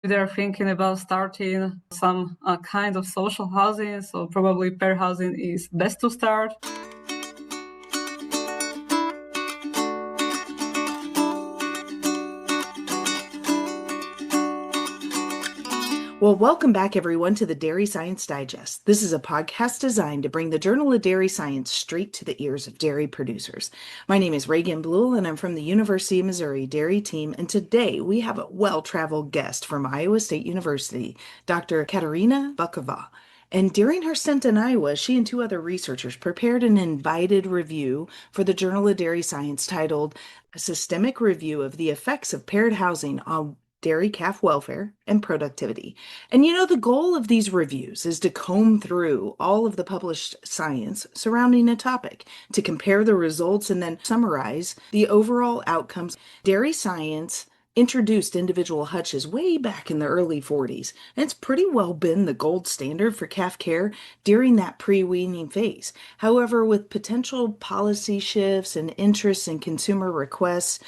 They're thinking about starting some kind of social housing, so probably pair housing is best to start. Well, welcome back, everyone, to the Dairy Science Digest. This is a podcast designed to bring the Journal of Dairy Science straight to the ears of dairy producers. My name is Reagan Blewell, and I'm from the University of Missouri Dairy Team. And today we have a well-traveled guest from Iowa State University, Dr. Katarina Buckova. And during her stint in Iowa, she and two other researchers prepared an invited review for the Journal of Dairy Science titled A Systemic Review of the Effects of Paired Housing on Dairy Calf Welfare and Productivity. And the goal of these reviews is to comb through all of the published science surrounding a topic, to compare the results and then summarize the overall outcomes. Dairy science introduced individual hutches way back in the early 40s, and it's pretty well been the gold standard for calf care during that pre-weaning phase. However, with potential policy shifts and interest in consumer requests,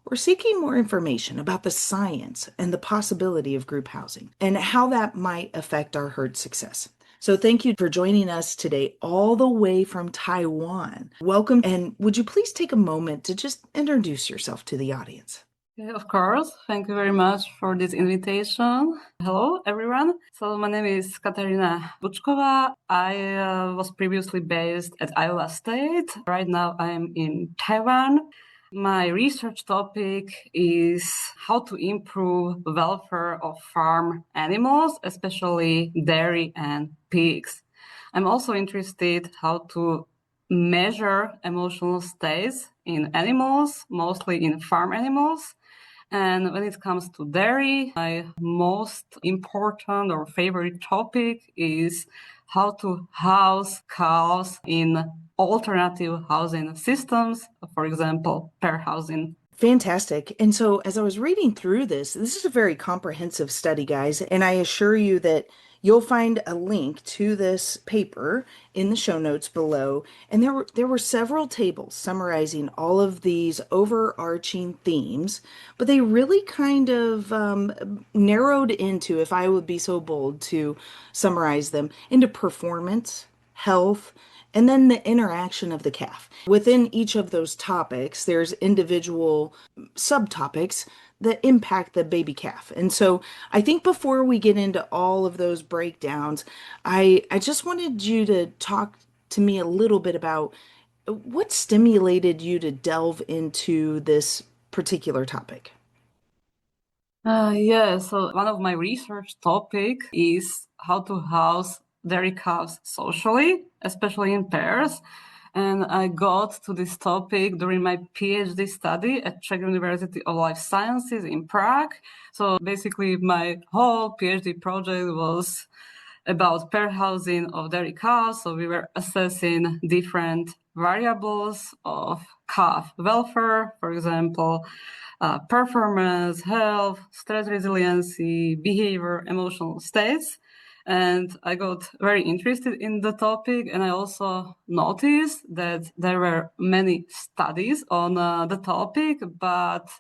we're seeking more information about the science and the possibility of group housing and how that might affect our herd success. So thank you for joining us today all the way from Taiwan. Welcome, and would you please take a moment to just introduce yourself to the audience? Yeah, of course. Thank you very much for this invitation. Hello, everyone. So my name is Katarina Buckova. I was previously based at Iowa State. Right now I am in Taiwan. My research topic is how to improve the welfare of farm animals, especially dairy and pigs. I'm also interested how to measure emotional states in animals, mostly in farm animals. And when it comes to dairy, my most important or favorite topic is how to house cows in alternative housing systems, for example, pair housing. Fantastic. And so, as I was reading through this is a very comprehensive study, guys, and I assure you that you'll find a link to this paper in the show notes below. And there were several tables summarizing all of these overarching themes, but they really kind of narrowed into, if I would be so bold to summarize them, into performance, health, and then the interaction of the calf. Within each of those topics, there's individual subtopics that impact the baby calf. And so I think before we get into all of those breakdowns, I just wanted you to talk to me a little bit about what stimulated you to delve into this particular topic. So one of my research topic is how to house dairy calves socially, especially in pairs. And I got to this topic during my PhD study at Czech University of Life Sciences in Prague. So basically my whole PhD project was about pair housing of dairy cows. So we were assessing different variables of calf welfare, for example, performance, health, stress resiliency, behavior, emotional states. And I got very interested in the topic. And I also noticed that there were many studies on the topic, but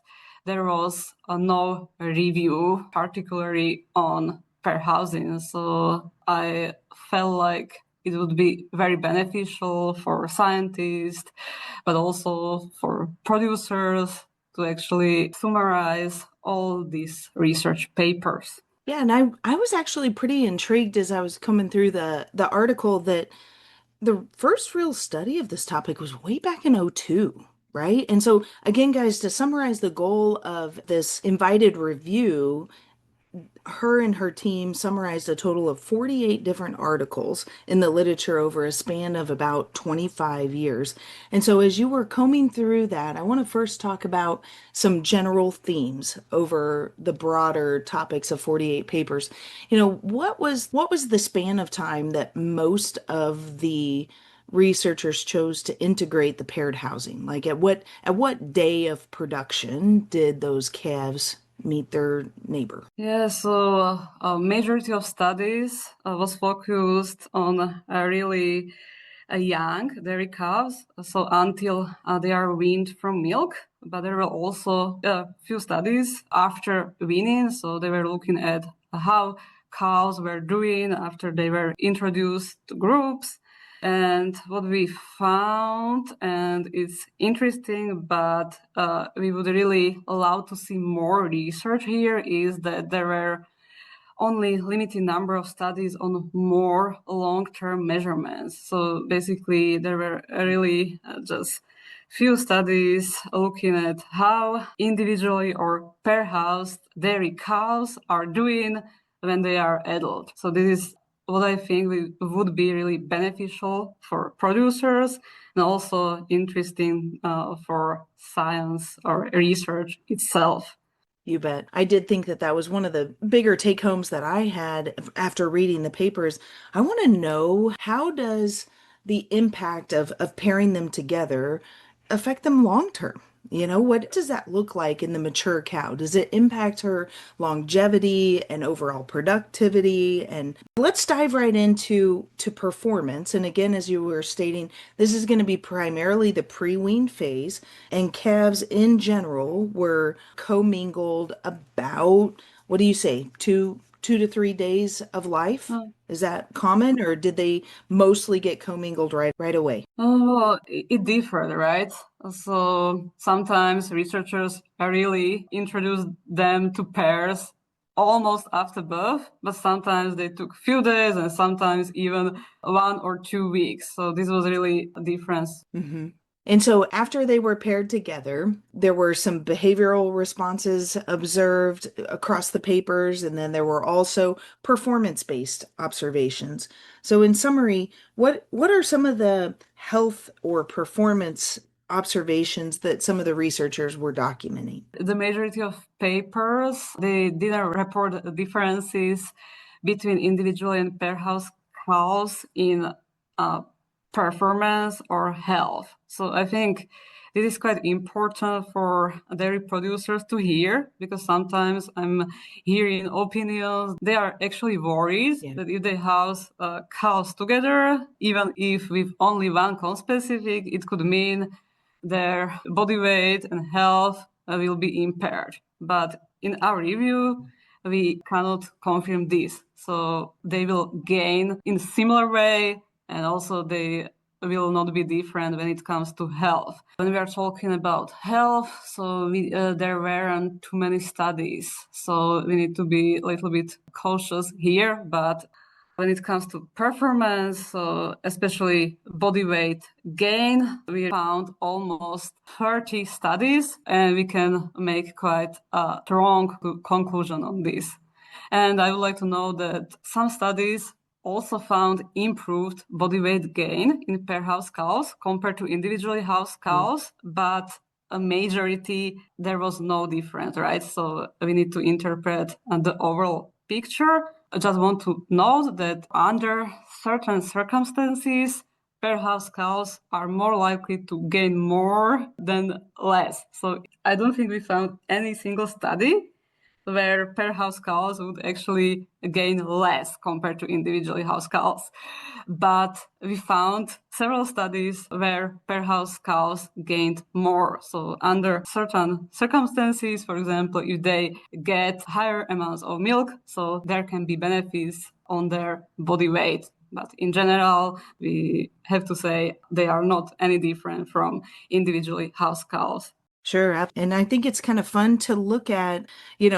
there was no review, particularly on pair housing. So I felt like it would be very beneficial for scientists, but also for producers to actually summarize all these research papers. Yeah, and I was actually pretty intrigued as I was coming through the article that the first real study of this topic was way back in '02, right? And so again, guys, to summarize the goal of this invited review, her and her team summarized a total of 48 different articles in the literature over a span of about 25 years. And so as you were combing through that, I want to first talk about some general themes over the broader topics of 48 papers. What was the span of time that most of the researchers chose to integrate the paired housing? Like at what day of production did those calves meet their neighbor? Yeah, so a majority of studies was focused on really young dairy calves, so until they are weaned from milk. but there were also a few studies after weaning. So they were looking at how cows were doing after they were introduced to groups. And what we found, and it's interesting, but we would really allow to see more research here, is that there were only limited number of studies on more long-term measurements. So basically, there were really just few studies looking at how individually or per house dairy cows are doing when they are adult. So this is what I think would be really beneficial for producers and also interesting for science or research itself. You bet. I did think that that was one of the bigger take homes that I had after reading the papers. I want to know, how does the impact of pairing them together affect them long term? What does that look like in the mature cow? Does it impact her longevity and overall productivity? And let's dive right into performance. And again, as you were stating, this is going to be primarily the pre-weaned phase, and calves in general were commingled about, what do you say, two to 3 days of life? Is that common, or did they mostly get commingled right away? Oh, it differed, right? So sometimes researchers really introduced them to pairs almost after birth, but sometimes they took few days and sometimes even 1 or 2 weeks. So this was really a difference. Mm-hmm. And so after they were paired together, there were some behavioral responses observed across the papers, and then there were also performance-based observations. So in summary, what are some of the health or performance observations that some of the researchers were documenting? The majority of papers, they didn't report differences between individual and pair house cows in performance or health. So I think this is quite important for dairy producers to hear, because sometimes I'm hearing opinions. They are actually worried that if they house cows together, even if with only one conspecific, it could mean their body weight and health will be impaired. But in our review, we cannot confirm this. So they will gain in similar way, and also they will not be different when it comes to health. When we are talking about health, so there weren't too many studies. So we need to be a little bit cautious here, but when it comes to performance, so especially body weight gain, we found almost 30 studies, and we can make quite a strong conclusion on this. And I would like to know that some studies also found improved body weight gain in pair house cows compared to individually house cows, but a majority, there was no difference, right? So we need to interpret the overall picture. I just want to note that under certain circumstances, pair house cows are more likely to gain more than less. So I don't think we found any single study where pair house cows would actually gain less compared to individually house cows. But we found several studies where pair house cows gained more. So under certain circumstances, for example, if they get higher amounts of milk, so there can be benefits on their body weight. But in general, we have to say they are not any different from individually house cows. Sure. And I think it's kind of fun to look at,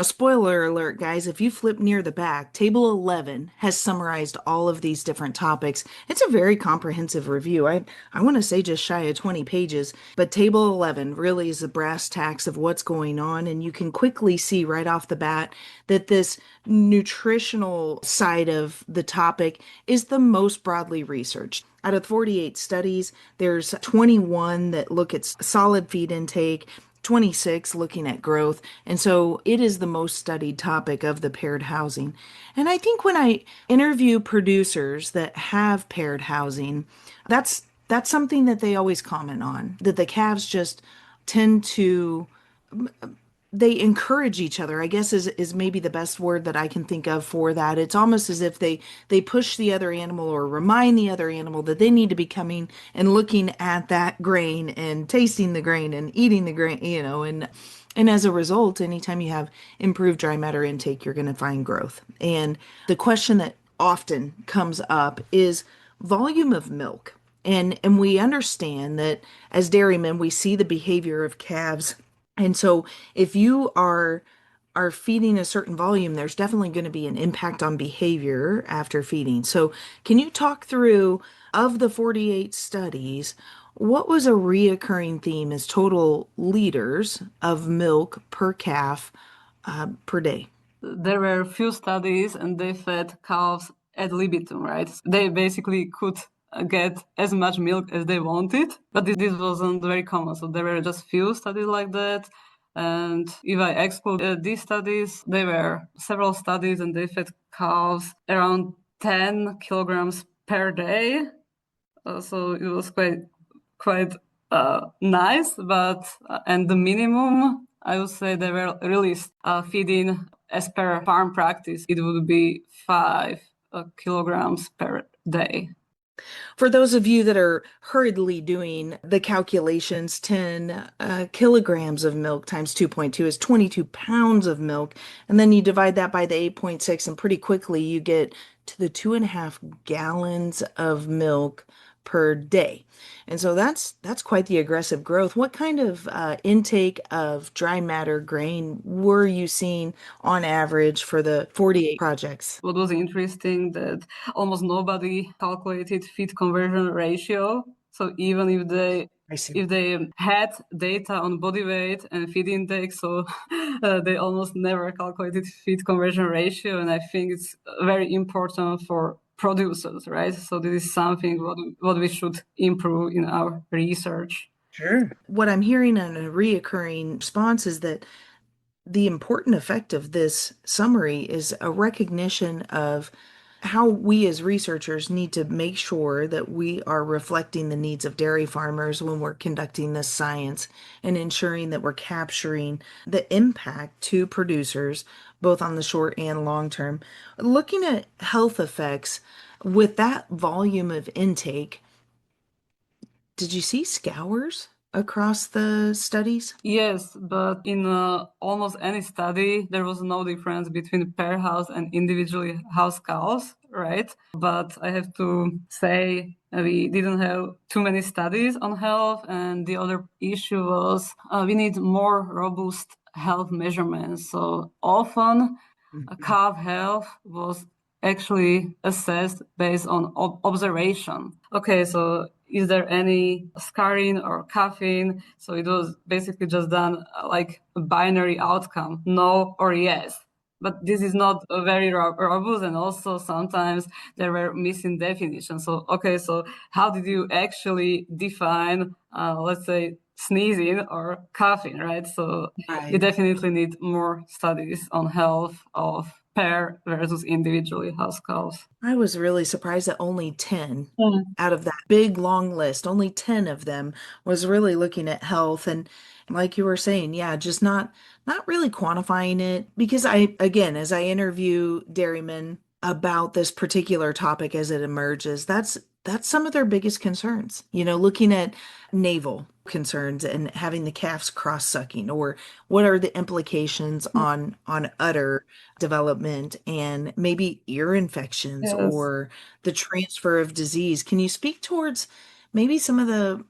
spoiler alert, guys, if you flip near the back, table 11 has summarized all of these different topics. It's a very comprehensive review. I want to say just shy of 20 pages, but table 11 really is the brass tacks of what's going on. And you can quickly see right off the bat that this nutritional side of the topic is the most broadly researched. Out of 48 studies, there's 21 that look at solid feed intake, 26 looking at growth. And so it is the most studied topic of the paired housing. And I think when I interview producers that have paired housing, that's something that they always comment on, that the calves just tend to they encourage each other, I guess is maybe the best word that I can think of for that. It's almost as if they push the other animal or remind the other animal that they need to be coming and looking at that grain and tasting the grain and eating the grain, and as a result, anytime you have improved dry matter intake, you're going to find growth. And the question that often comes up is volume of milk. And we understand that as dairymen, we see the behavior of calves. And so if you are feeding a certain volume, there's definitely going to be an impact on behavior after feeding. So can you talk through, of the 48 studies, what was a reoccurring theme as total liters of milk per calf per day? There were few studies and they fed calves ad libitum, right? They basically could get as much milk as they wanted, but this wasn't very common. So there were just few studies like that. And if I exclude these studies, there were several studies and they fed calves around 10 kilograms per day. So it was quite nice, but and the minimum I would say they were really feeding as per farm practice. It would be 5 kilograms per day. For those of you that are hurriedly doing the calculations, 10 kilograms of milk times 2.2 is 22 pounds of milk. And then you divide that by the 8.6, and pretty quickly you get to the 2.5 gallons of milk per day. And so that's quite the aggressive growth. What kind of intake of dry matter grain were you seeing on average for the 48 projects? What was interesting that almost nobody calculated feed conversion ratio. So even I see. if they had data on body weight and feed intake, so they almost never calculated feed conversion ratio. And I think it's very important for producers, right? So this is something what we should improve in our research. Sure. What I'm hearing in a reoccurring response is that the important effect of this summary is a recognition of how we as researchers need to make sure that we are reflecting the needs of dairy farmers when we're conducting this science and ensuring that we're capturing the impact to producers, both on the short and long term. Looking at health effects with that volume of intake, did you see scours across the studies? Yes, but in almost any study, there was no difference between pair house and individually housed cows, right? But I have to say we didn't have too many studies on health, and the other issue was we need more robust health measurements. So often, calf health was actually assessed based on observation. Okay, so is there any scarring or coughing? So it was basically just done like a binary outcome, no or yes. But this is not very robust, and also sometimes there were missing definitions. So, okay, so how did you actually define, let's say, sneezing or coughing, right? So we Right. definitely need more studies on health of pair versus individually housed cows. I was really surprised that only 10 Mm. out of that big long list, only 10 of them was really looking at health. And like you were saying, yeah, just not really quantifying it, because again, as I interview dairymen about this particular topic as it emerges, that's some of their biggest concerns. Looking at navel concerns and having the calves cross-sucking, or what are the implications on udder development and maybe ear infections Yes. or the transfer of disease. Can you speak towards maybe some of the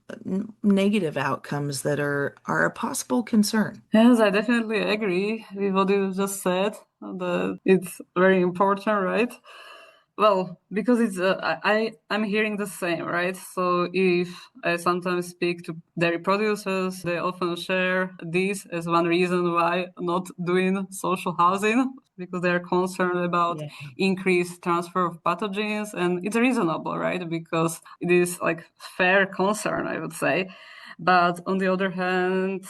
negative outcomes that are a possible concern? Yes, I definitely agree with what you just said, that it's very important, right? Well, because it's I'm hearing the same, right? So if I sometimes speak to dairy producers, they often share this as one reason why not doing social housing, because they're concerned about Yeah. increased transfer of pathogens, and it's reasonable, right? Because it is like fair concern, I would say. But on the other hand,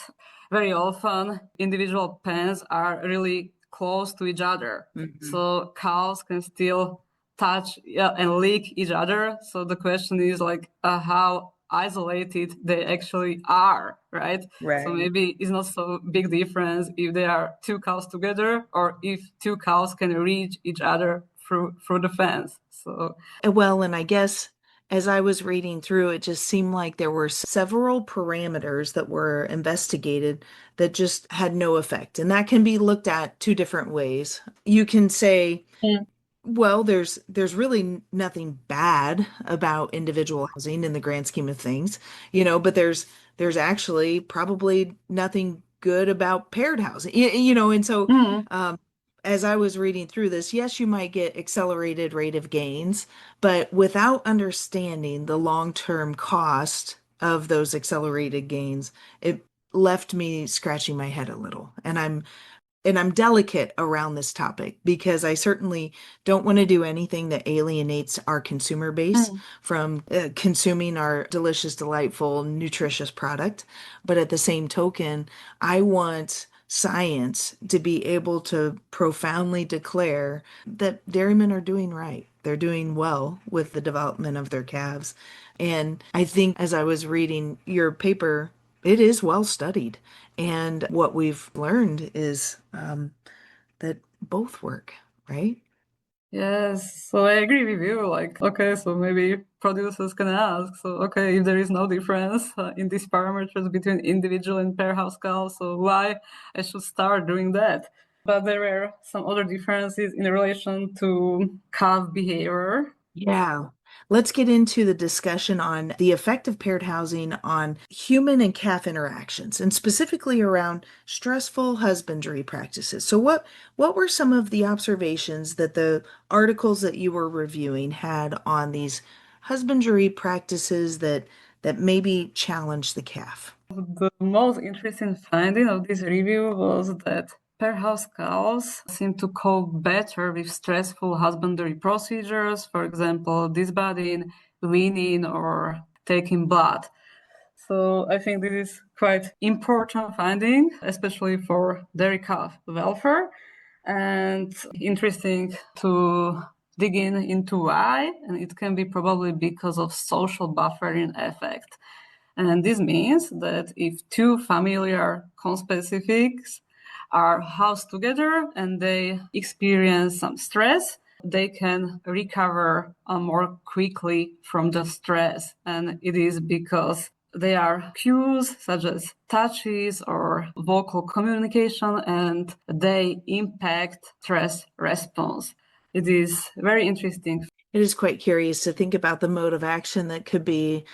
very often individual pens are really close to each other. Mhm. So cows can still touch, yeah, and lick each other. So the question is like, how isolated they actually are, right? So Right. maybe it's not so big difference if they are two cows together or if two cows can reach each other through the fence. So Well, and I guess as I was reading through, it just seemed like there were several parameters that were investigated that just had no effect. And that can be looked at two different ways. You can say, mm, well, there's really nothing bad about individual housing in the grand scheme of things, but there's actually probably nothing good about paired housing, and so mm, um, as I was reading through this, yes, you might get accelerated rate of gains, but without understanding the long-term cost of those accelerated gains, it left me scratching my head a little. And I'm delicate around this topic because I certainly don't want to do anything that alienates our consumer base mm. from consuming our delicious, delightful, nutritious product. But at the same token, I want science to be able to profoundly declare that dairymen are doing right. They're doing well with the development of their calves. And I think as I was reading your paper, it is well studied. And what we've learned is that both work, right? Yes, so I agree with you. Like, okay, so maybe producers can ask, so okay, if there is no difference in these parameters between individual and pair house cows, so why I should start doing that? But there are some other differences in relation to calf behavior. Yeah. Let's get into the discussion on the effect of paired housing on human and calf interactions, and specifically around stressful husbandry practices. So what were some of the observations that the articles that you were reviewing had on these husbandry practices that maybe challenge the calf? The most interesting finding of this review was that pair house cows seem to cope better with stressful husbandry procedures, for example, disbudding, weaning, or taking blood. So I think this is quite important finding, especially for dairy calf welfare, and interesting to dig into why, and it can be probably because of social buffering effect. And this means that if two familiar conspecifics are housed together and they experience some stress, they can recover more quickly from the stress. And it is because they are cues such as touches or vocal communication, and they impact stress response. It is very interesting. It is quite curious to think about the mode of action that could be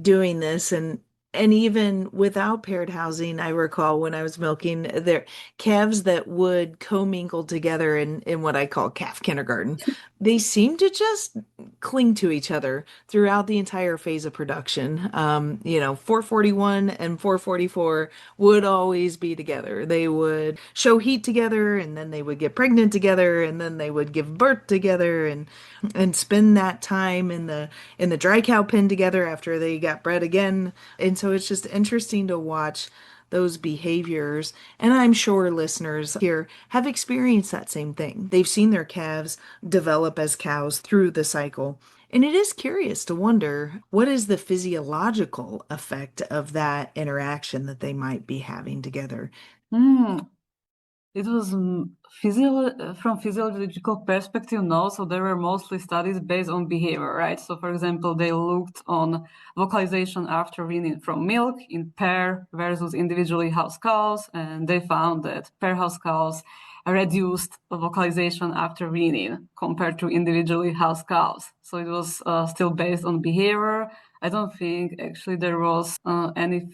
doing this, and even without paired housing, I recall when I was milking there calves that would commingle together in what I call calf kindergarten. They seem to just cling to each other throughout the entire phase of production. 441 and 444 would always be together. They would show heat together, and then they would get pregnant together, and then they would give birth together, and spend that time in the dry cow pen together after they got bred again. And so it's just interesting to watch those behaviors. And I'm sure listeners here have experienced that same thing. They've seen their calves develop as cows through the cycle. And it is curious to wonder what is the physiological effect of that interaction that they might be having together. Hmm. It was from physiological perspective, no. So there were mostly studies based on behavior, right? So, for example, they looked on vocalization after weaning from milk in pair versus individually housed cows, and they found that pair housed cows reduced vocalization after weaning compared to individually housed cows. So it was still based on behavior. I don't think actually there was any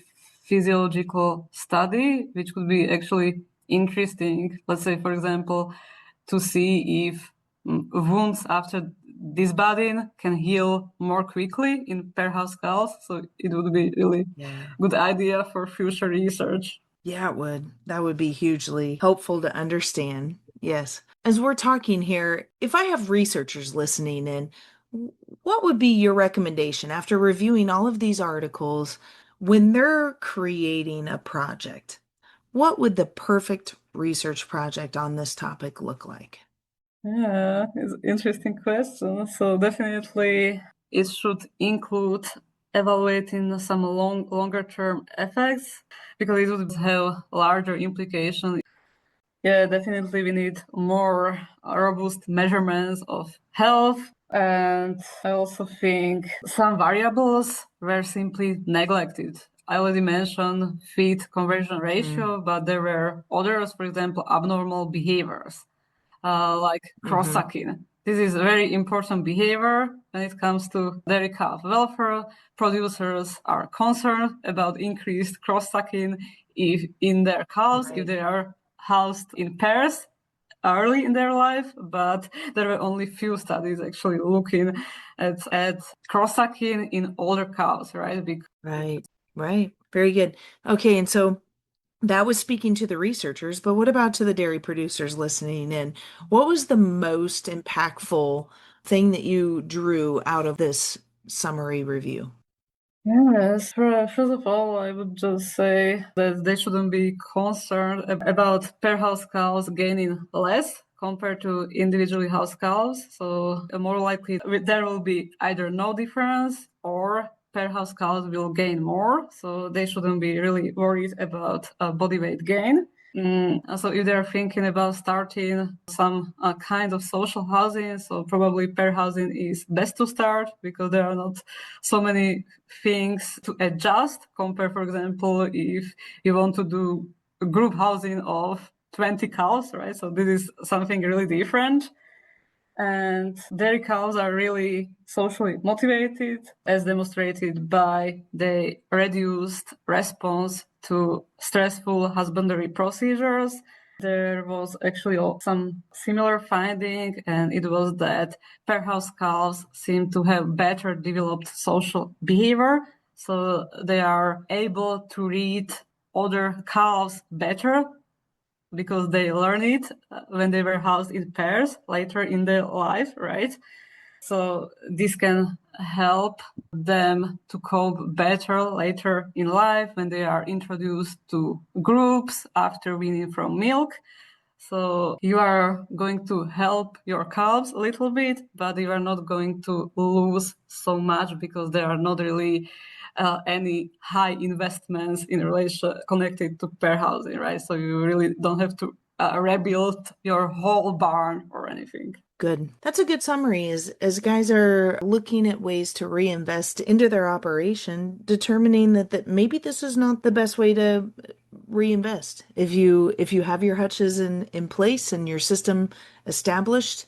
physiological study which could be actually interesting, let's say, for example, to see if wounds after disbudding can heal more quickly in pair house cows. So it would be really Yeah. good idea for future research. Yeah, it would. That would be hugely helpful to understand. Yes. As we're talking here, if I have researchers listening in, what would be your recommendation after reviewing all of these articles when they're creating a project? What would the perfect research project on this topic look like? Yeah, it's an interesting question. So definitely it should include evaluating some longer term effects because it would have larger implications. Yeah, definitely we need more robust measurements of health. And I also think some variables were simply neglected. I already mentioned feed conversion ratio, but there were others, for example, abnormal behaviors, like cross-sucking. This is a very important behavior when it comes to dairy calf welfare. Producers are concerned about increased cross-sucking in their calves if they are housed in pairs early in their life, but there were only few studies actually looking at cross-sucking in older cows, right? Right. Very good. Okay, and so that was speaking to the researchers, but what about to the dairy producers listening in? What was the most impactful thing that you drew out of this summary review? Yes, first of all, I would just say that they shouldn't be concerned about per house cows gaining less compared to individually housed cows. So more likely there will be either no difference or per house cows will gain more. So they shouldn't be really worried about body weight gain. So if they're thinking about starting some kind of social housing, so probably pair housing is best to start because there are not so many things to adjust compared, for example, if you want to do a group housing of 20 cows, right? So this is something really different. And dairy cows are really socially motivated, as demonstrated by the reduced response to stressful husbandry procedures. There was actually some similar finding, and it was that pair house cows seem to have better developed social behavior. So they are able to read other cows better because they learn it when they were housed in pairs later in their life, right? So this can help them to cope better later in life when they are introduced to groups after weaning from milk. So you are going to help your calves a little bit, but you are not going to lose so much because there are not really any high investments in relation connected to pair housing, right? So you really don't have to rebuild your whole barn or anything. Good. That's a good summary as guys are looking at ways to reinvest into their operation, determining that maybe this is not the best way to reinvest. If you have your hutches in place and your system established,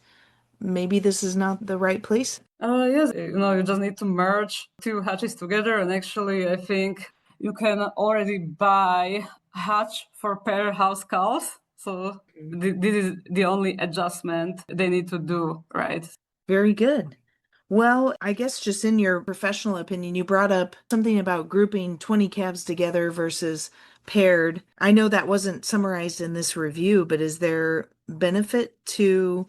maybe this is not the right place. Yes, you just need to merge two hatches together, and actually, I think you can already buy hatch for pair house cows. So this is the only adjustment they need to do, right? Very good. Well, I guess just in your professional opinion, you brought up something about grouping 20 calves together versus paired. I know that wasn't summarized in this review, but is there benefit to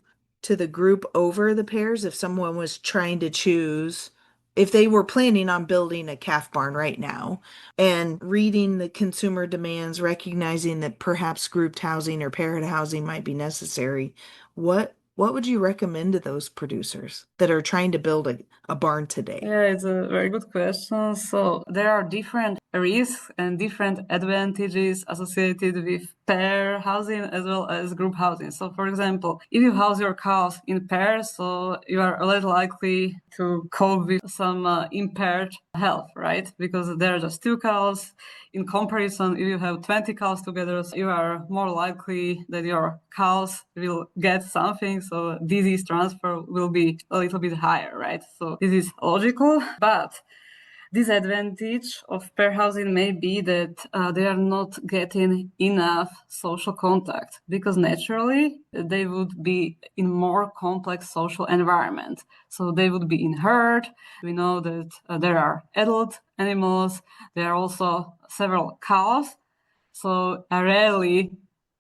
the group over the pairs if someone was trying to choose, if they were planning on building a calf barn right now and reading the consumer demands, recognizing that perhaps grouped housing or paired housing might be necessary, what would you recommend to those producers that are trying to build a barn today? Yeah, it's a very good question. So there are different risks and different advantages associated with pair housing as well as group housing. So for example, if you house your cows in pairs, so you are less likely to cope with some impaired health, right? Because there are just two cows. In comparison, if you have 20 cows together, so you are more likely that your cows will get something. So disease transfer will be a little bit higher, right? So this is logical, but disadvantage of pair housing may be that they are not getting enough social contact because naturally they would be in more complex social environment. So they would be in herd. We know that there are adult animals. There are also several calves. So rarely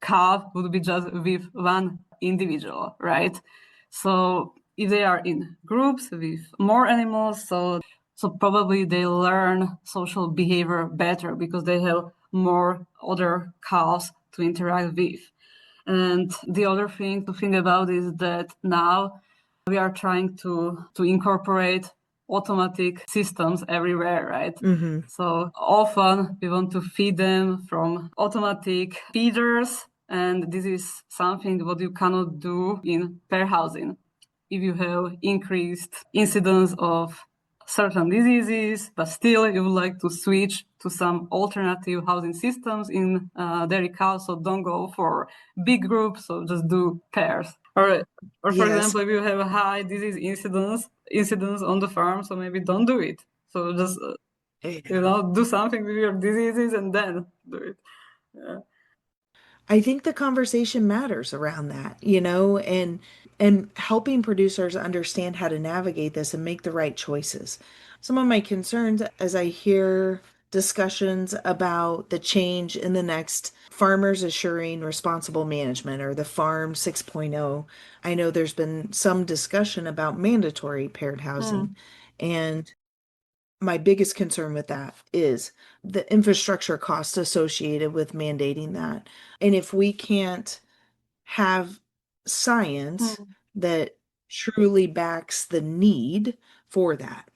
calf would be just with one individual, right? So if they are in groups with more animals, so probably they learn social behavior better because they have more other calves to interact with. And the other thing to think about is that now we are trying to incorporate automatic systems everywhere, right? Mm-hmm. So often we want to feed them from automatic feeders, and this is something what you cannot do in pair housing. If you have increased incidence of certain diseases, but still you would like to switch to some alternative housing systems in dairy cows, so don't go for big groups, so just do pairs. Or for Yes. example, if you have a high disease incidence on the farm, so maybe don't do it. So just Yeah. do something with your diseases and then do it. Yeah. I think the conversation matters around that, and helping producers understand how to navigate this and make the right choices. Some of my concerns as I hear discussions about the change in the next Farmers Assuring Responsible Management or the Farm 6.0, I know there's been some discussion about mandatory paired housing. Mm. And my biggest concern with that is the infrastructure costs associated with mandating that. And if we can't have science Mm. that truly backs the need for that,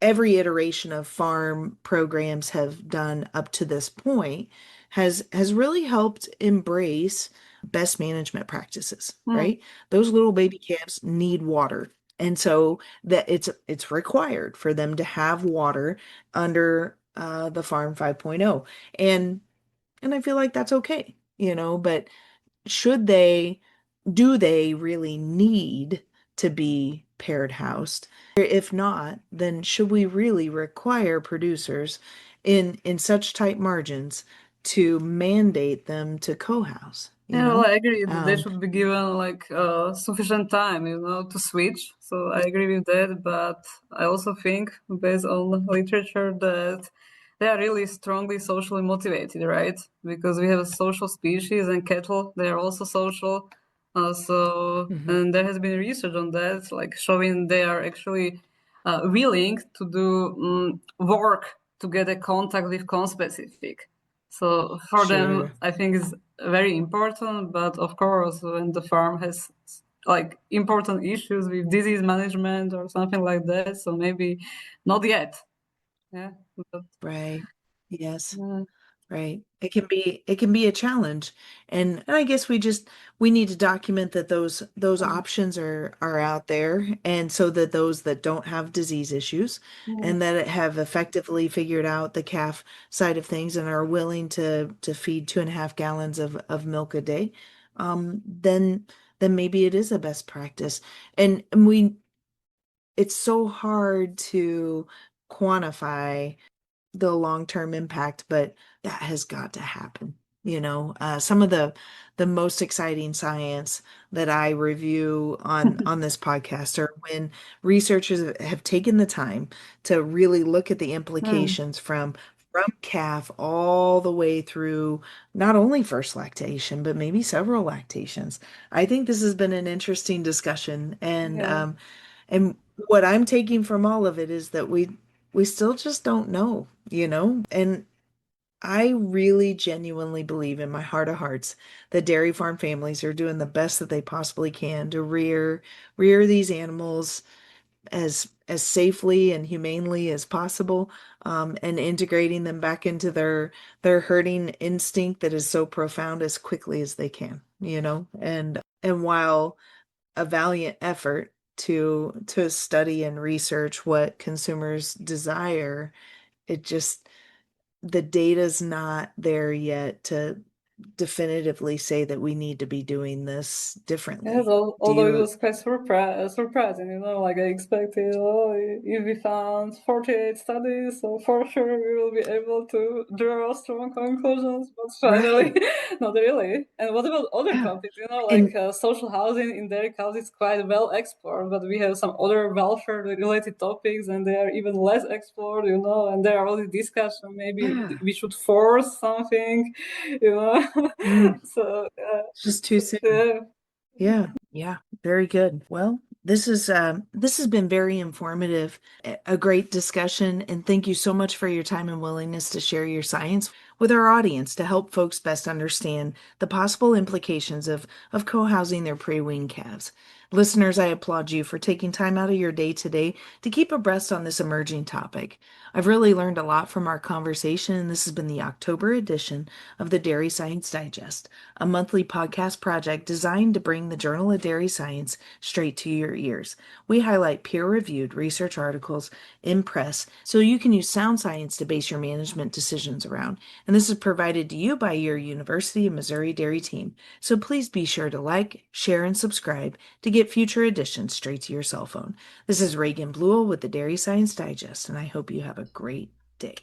every iteration of farm programs have done up to this point has really helped embrace best management practices, Mm. right? Those little baby calves need water. And so that it's required for them to have water under the Farm 5.0. And I feel like that's okay, but should they, do they really need to be paired housed? If not, then should we really require producers in such tight margins to mandate them to co-house, Yeah, well, I agree that they Um, should be given like sufficient time, to switch. So I agree with that, but I also think, based on literature, that they are really strongly socially motivated, right? Because we have a social species, and cattle, they are also social. mhm, And there has been research on that, like showing they are actually willing to do work to get a contact with conspecific. So for them, sure, I think it's very important. But of course, when the farm has like important issues with disease management or something like that, so maybe not yet. Yeah. But, right. Yes. uh, Right. It can be a challenge. And I guess we need to document that those um, options are out there, and so that those that don't have disease issues yeah. and that have effectively figured out the calf side of things and are willing to feed 2.5 gallons of milk a day, then maybe it is a best practice. And it's so hard to quantify the long-term impact, but that has got to happen. Some of the most exciting science that I review on this podcast are when researchers have taken the time to really look at the Mm, implications from calf all the way through not only first lactation, but maybe several lactations. I think this has been an interesting discussion, and yeah. what I'm taking from all of it is that we still just don't know. And I really genuinely believe in my heart of hearts that dairy farm families are doing the best that they possibly can to rear these animals as safely and humanely as possible, and integrating them back into their herding instinct that is so profound as quickly as they can. And while a valiant effort to study and research what consumers desire, it just the data's not there yet to definitively say that we need to be doing this Yes, differently. Do although it you? was quite surprising, like I expected, if we found 48 studies, so for sure we will be able to draw strong conclusions, but finally, Right. not really. And what about other Yeah. topics? And Social housing in dairy cows is quite well explored, but we have some other welfare related topics, and they are even less explored, and there are all these discussions, maybe yeah. we should force something, you know. Mm, So, it's just too soon. yeah. Yeah. Yeah. Very good. Well, this has been very informative, a great discussion, and thank you so much for your time and willingness to share your science with our audience to help folks best understand the possible implications of co-housing their pre-weaned calves. Listeners, I applaud you for taking time out of your day today to keep abreast on this emerging topic. I've really learned a lot from our conversation, and this has been the October edition of the Dairy Science Digest, a monthly podcast project designed to bring the Journal of Dairy Science straight to your ears. We highlight peer-reviewed research articles in press so you can use sound science to base your management decisions around. And this is provided to you by your University of Missouri Dairy team. So please be sure to like, share, and subscribe to get future editions straight to your cell phone. This is Reagan Bluell with the Dairy Science Digest, and I hope you have a great day.